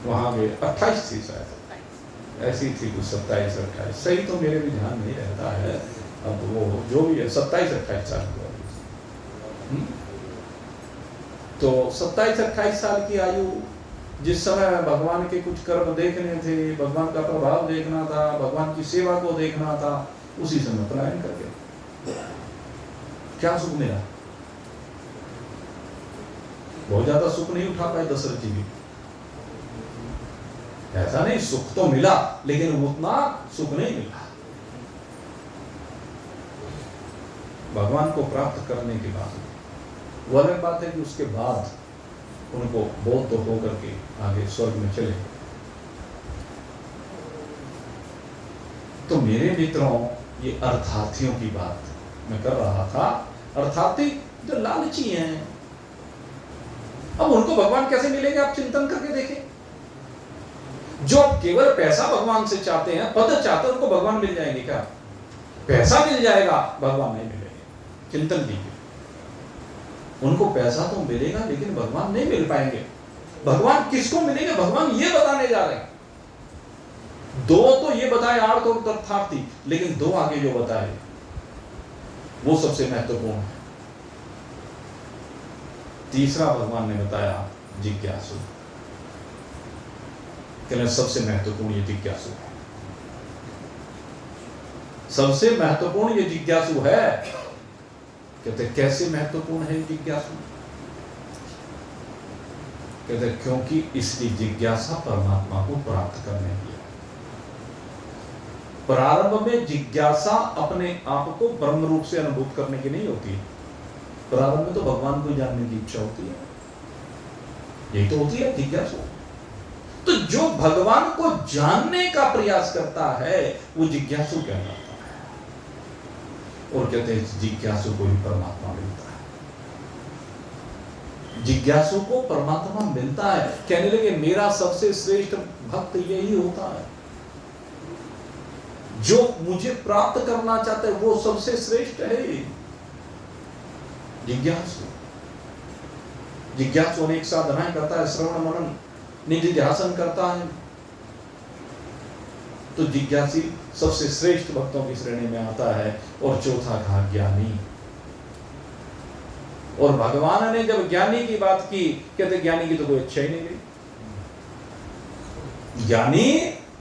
वहां गए। 28 थी शायद, ऐसी थी कुछ 27-28, सही तो मेरे भी ध्यान नहीं रहता है। अब वो जो भी है 27-28 साल की। तो 27-28 साल की आयु, जिस समय भगवान के कुछ कर्म देखने थे, भगवान का प्रभाव देखना था, भगवान की सेवा को देखना था, उसी समय पलायन कर गए। क्या सुख मिला? बहुत ज्यादा सुख नहीं उठा पाए दशरथ जी भी। ऐसा नहीं, सुख तो मिला लेकिन उतना सुख नहीं मिला। भगवान को प्राप्त करने के बाद वो अलग बात है कि उसके बाद उनको बोध तो होकर के आगे स्वर्ग में चले। तो मेरे मित्रों, ये अर्थार्थियों की बात मैं कर रहा था। अर्थार्थी जो लालची हैं, अब उनको भगवान कैसे मिलेंगे? आप चिंतन करके देखें। जो केवल पैसा भगवान से चाहते हैं, पद चाहते हैं, उनको भगवान मिल जाएंगे क्या? पैसा मिल जाएगा, भगवान नहीं मिलेंगे। चिंतन कीजिए। उनको पैसा तो मिलेगा लेकिन भगवान नहीं मिल पाएंगे। भगवान किसको मिलेंगे? भगवान ये बताने जा रहे हैं। दो तो ये बताए, आर्थ और तथार्थी, लेकिन दो आगे जो बताए वो सबसे महत्वपूर्ण है। तीसरा भगवान ने बताया जिज्ञासु। कहने सबसे महत्वपूर्ण ये जिज्ञासु है। सबसे महत्वपूर्ण ये जिज्ञासु है। कहते कैसे महत्वपूर्ण है जिज्ञासु? कहते क्योंकि इसकी जिज्ञासा परमात्मा को प्राप्त करने की है। प्रारंभ में जिज्ञासा अपने आप को ब्रह्म रूप से अनुभूत करने की नहीं होती। प्रारंभ में तो भगवान को जानने की इच्छा होती है, यही तो होती है जिज्ञासु। तो जो भगवान को जानने का प्रयास करता है वो जिज्ञासु कहलाता है। और कहते हैं जिज्ञासु को ही परमात्मा मिलता है। जिज्ञासु को परमात्मा मिलता है। कहने लगे मेरा सबसे श्रेष्ठ भक्त यही होता है जो मुझे प्राप्त करना चाहता है, वो सबसे श्रेष्ठ है जिज्ञासु। जिज्ञासु अनेक साधनाएं करता है, श्रवण मनन निधिध्यासन करता है। तो जिज्ञासी सबसे श्रेष्ठ भक्तों की श्रेणी में आता है। और चौथा कहा ज्ञानी। और भगवान ने जब ज्ञानी की बात की, कहते ज्ञानी की तो कोई अच्छा ही नहीं गई। ज्ञानी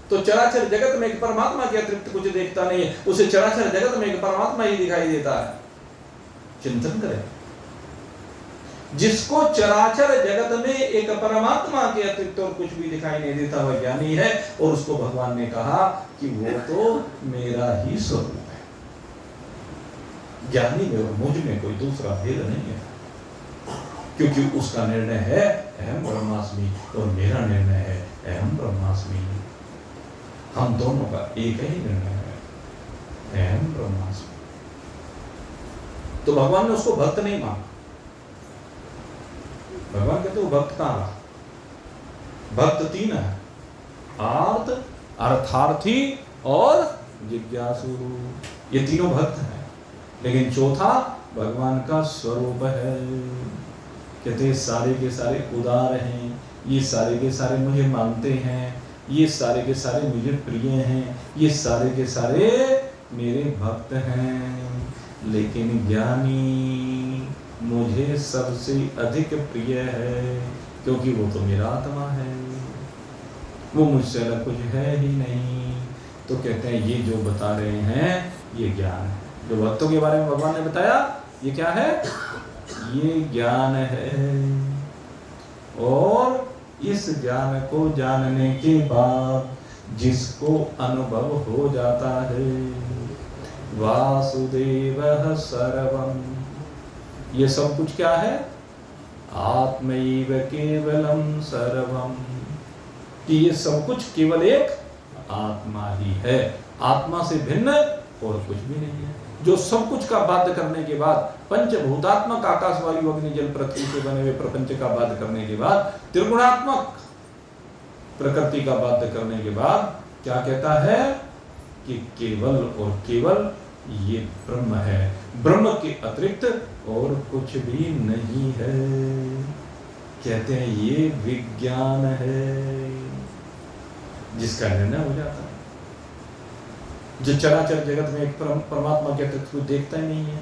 तो चराचर जगत में एक परमात्मा के अतिरिक्त कुछ देखता नहीं है, उसे चराचर जगत में एक परमात्मा ही दिखाई देता है। चिंतन करें, जिसको चराचर जगत में एक परमात्मा के अतिरिक्त और कुछ भी दिखाई नहीं देता, वह ज्ञानी है। और उसको भगवान ने कहा कि वो तो मेरा ही स्वरूप है। ज्ञानी में और मुझ में कोई दूसरा भेद नहीं है, क्योंकि उसका निर्णय है अहम ब्रह्मास्मि और मेरा निर्णय है अहम ब्रह्मास्मि। हम दोनों का एक ही निर्णय है, अहम ब्रह्मास्मि। तो भगवान ने उसको भक्त नहीं माना। भगवान कहते वो भक्त कहां रहा? भक्त तीन है, आर्त, अर्थार्थी और जिज्ञासु। ये तीनों भक्त हैं। लेकिन चौथा भगवान का स्वरूप है। कहते सारे के सारे उदार हैं, ये सारे के सारे मुझे मानते हैं, ये सारे के सारे मुझे प्रिय हैं, ये सारे के सारे मेरे भक्त हैं। लेकिन ज्ञानी मुझे सबसे अधिक प्रिय है, क्योंकि वो तो मेरा आत्मा है, वो मुझसे अलग कुछ है ही नहीं। तो कहते हैं ये जो बता रहे हैं ये ज्ञान है। जो भक्तों के बारे में भगवान ने बताया ये क्या है? ये ज्ञान है। और इस ज्ञान को जानने के बाद जिसको अनुभव हो जाता है, वासुदेवः सर्वम्, ये सब कुछ क्या है? आत्मैव केवलम सर्वम, कि ये सब कुछ केवल एक आत्मा ही है। आत्मा से भिन्न और कुछ भी नहीं है। जो सब कुछ का बाध्य करने के बाद, पंचभूतात्मक आकाश वायु अग्नि जल पृथ्वी से बने हुए प्रपंच का बाध्य करने के बाद, त्रिगुणात्मक प्रकृति का बाध्य करने के बाद क्या कहता है कि केवल और केवल ये ब्रह्म है, ब्रह्म के अतिरिक्त और कुछ भी नहीं है। कहते हैं ये विज्ञान है, जिसका निर्णय हो जाता है। जो चराचर जगत में एक परमात्मा के अतिरिक्त कुछ देखता ही नहीं है।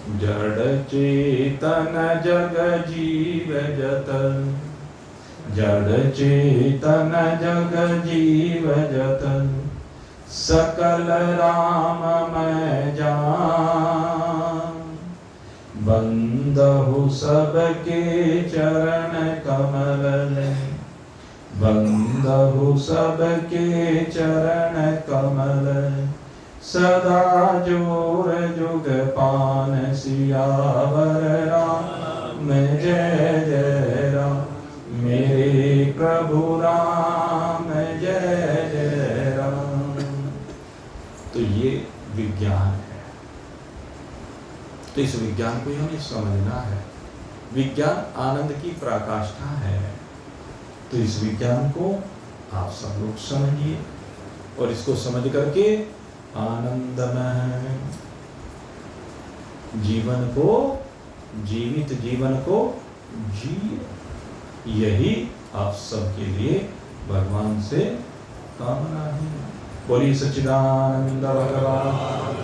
जड़ चेतन जग जीव जत, जड़ चेतन जग जीव जत, सकल राम मैं जान। बंदहु सबके चरण कमल, बंदहु सबके चरण कमल, सदा जोर जुग पान सियावर राम जय जय राम, मेरे प्रभु राम जय जय राम। तो ये विज्ञान है। तो इस विज्ञान को हमें समझना है। विज्ञान आनंद की पराकाष्ठा है। तो इस विज्ञान को आप सब लोग समझिए और इसको समझ करके आनंदमय जीवन को, जीवित जीवन को जिए। यही आप सबके लिए भगवान से कामना है। बोलिए सच्चिदानंद भगवान